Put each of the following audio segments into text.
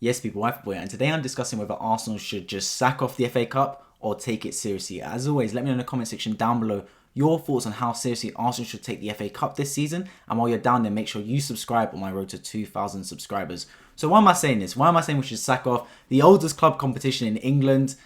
Yes, people, wife boy, and today I'm discussing whether Arsenal should just sack off the FA Cup or take it seriously. As always, let me know in the comment section down below your thoughts on how seriously Arsenal should take the FA Cup this season. And while you're down there, make sure you subscribe on my road to 2,000 subscribers. So why am I saying this? Why am I saying we should sack off the oldest club competition in England?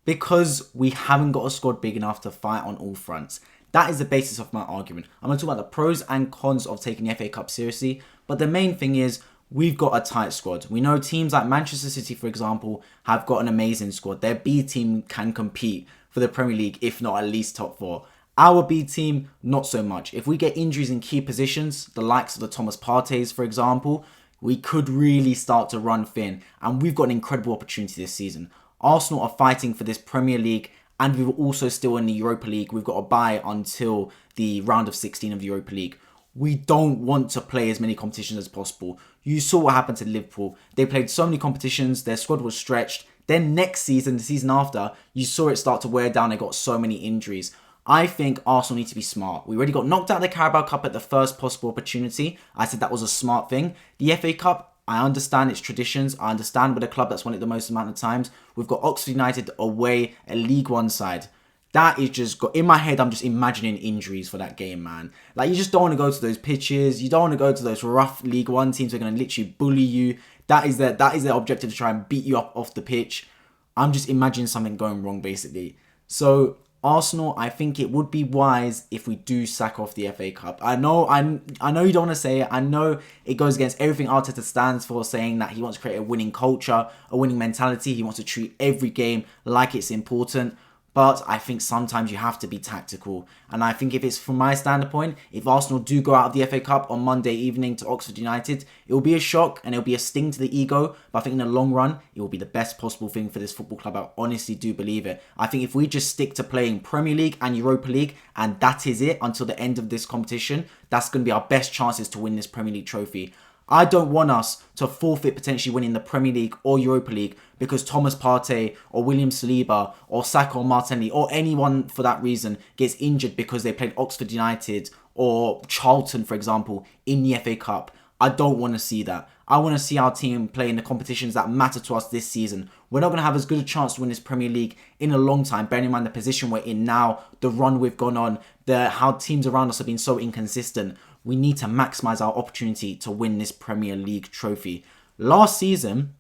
Because we haven't got a squad big enough to fight on all fronts. That is the basis of my argument. I'm going to talk about the pros and cons of taking the FA Cup seriously. But the main thing is, we've got a tight squad. We know teams like Manchester City, for example, have got an amazing squad. Their B team can compete for the Premier League, if not at least top four. Our B team, not so much. If we get injuries in key positions, the likes of the Thomas Parteys, for example, we could really start to run thin. And we've got an incredible opportunity this season. Arsenal are fighting for this Premier League, and we're also still in the Europa League. We've got to buy until the round of 16 of the Europa League. We don't want to play as many competitions as possible. You saw what happened to Liverpool. They played so many competitions, their squad was stretched. Then next season, the season after, you saw it start to wear down. They got so many injuries. I think Arsenal need to be smart. We already got knocked out of the Carabao Cup at the first possible opportunity. I said that was a smart thing. The FA Cup, I understand its traditions. I understand we're the club that's won it the most amount of times. We've got Oxford United away, a League One side. That is just, in my head, I'm just imagining injuries for that game, man. Like, you just don't want to go to those pitches. You don't want to go to those rough League One teams who are going to literally bully you. That is their objective, to try and beat you up off the pitch. I'm just imagining something going wrong, basically. So, Arsenal, I think it would be wise if we do sack off the FA Cup. I know you don't want to say it. I know it goes against everything Arteta stands for, saying that he wants to create a winning culture, a winning mentality. He wants to treat every game like it's important. But I think sometimes you have to be tactical. And I think if it's from my standpoint, if Arsenal do go out of the FA Cup on Monday evening to Oxford United, it will be a shock and it will be a sting to the ego. But I think in the long run, it will be the best possible thing for this football club. I honestly do believe it. I think if we just stick to playing Premier League and Europa League, and that is it until the end of this competition, that's going to be our best chances to win this Premier League trophy. I don't want us to forfeit potentially winning the Premier League or Europa League because Thomas Partey or William Saliba or Saka or Martinelli or anyone for that reason gets injured because they played Oxford United or Charlton, for example, in the FA Cup. I don't want to see that. I want to see our team play in the competitions that matter to us this season. We're not going to have as good a chance to win this Premier League in a long time, bearing in mind the position we're in now, the run we've gone on, how teams around us have been so inconsistent. We need to maximise our opportunity to win this Premier League trophy. Last season,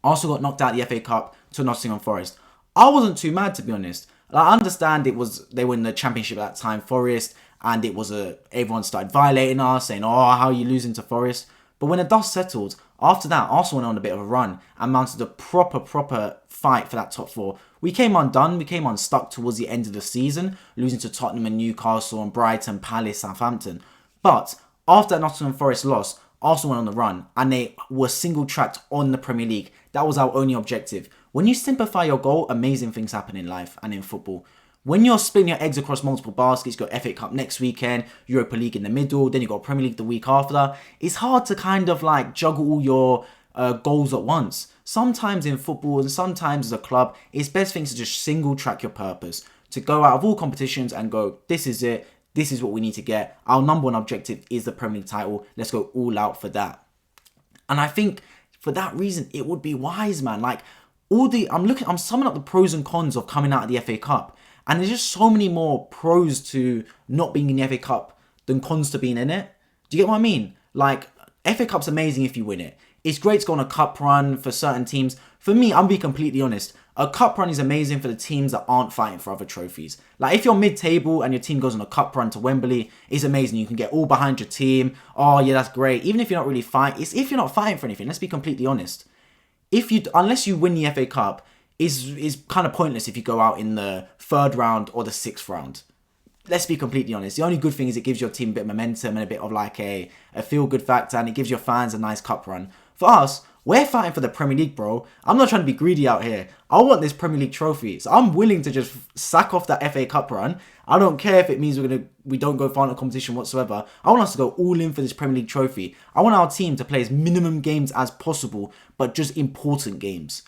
Arsenal got knocked out of the FA Cup to Nottingham Forest. I wasn't too mad, to be honest. I understand they were in the Championship at that time, Forest, and it was everyone started violating us, saying, "Oh, how are you losing to Forest?" But when the dust settled, after that, Arsenal went on a bit of a run and mounted a proper fight for that top four. We came undone, we came unstuck towards the end of the season, losing to Tottenham and Newcastle and Brighton, Palace, Southampton. But after that Nottingham Forest loss, Arsenal went on the run and they were single-tracked on the Premier League. That was our only objective. When you simplify your goal, amazing things happen in life and in football. When you're splitting your eggs across multiple baskets, you've got FA Cup next weekend, Europa League in the middle, then you've got Premier League the week after. It's hard to kind of like juggle all your goals at once. Sometimes in football and sometimes as a club, it's best thing to just single-track your purpose. To go out of all competitions and go, this is it. This is what we need to get. Our number one objective is the Premier League title. Let's go all out for that. And I think for that reason, it would be wise, man. Like I'm summing up the pros and cons of coming out of the FA Cup. And there's just so many more pros to not being in the FA Cup than cons to being in it. Do you get what I mean? Like, FA Cup's amazing if you win it. It's great to go on a cup run for certain teams. For me, I'm being completely honest. A cup run is amazing for the teams that aren't fighting for other trophies. Like, if you're mid-table and your team goes on a cup run to Wembley, it's amazing. You can get all behind your team. Oh, yeah, that's great. Even if you're not really fighting. It's if you're not fighting for anything. Let's be completely honest. Unless you win the FA Cup, is kind of pointless if you go out in the third round or the sixth round. Let's be completely honest. The only good thing is it gives your team a bit of momentum and a bit of like a feel-good factor, and it gives your fans a nice cup run. For us, we're fighting for the Premier League, bro. I'm not trying to be greedy out here. I want this Premier League trophy. So I'm willing to just sack off that FA Cup run. I don't care if it means we don't go far in a competition whatsoever. I want us to go all in for this Premier League trophy. I want our team to play as minimum games as possible, but just important games.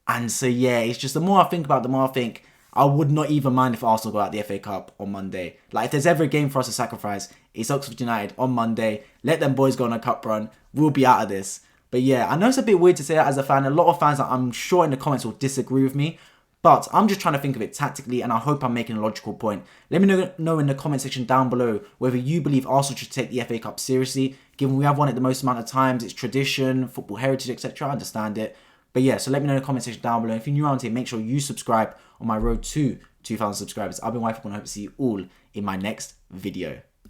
And so, yeah, it's just the more I think about it, the more I think I would not even mind if Arsenal go out the FA Cup on Monday. Like, if there's ever a game for us to sacrifice, it's Oxford United on Monday. Let them boys go on a cup run. We'll be out of this. But yeah, I know it's a bit weird to say that as a fan. A lot of fans, I'm sure in the comments, will disagree with me. But I'm just trying to think of it tactically, and I hope I'm making a logical point. Let me know in the comment section down below whether you believe Arsenal should take the FA Cup seriously. Given we have won it the most amount of times, it's tradition, football heritage, etc. I understand it. But yeah, so let me know in the comment section down below. If you're new around here, make sure you subscribe on my road to 2,000 subscribers. I've been Wife, and I hope to see you all in my next video.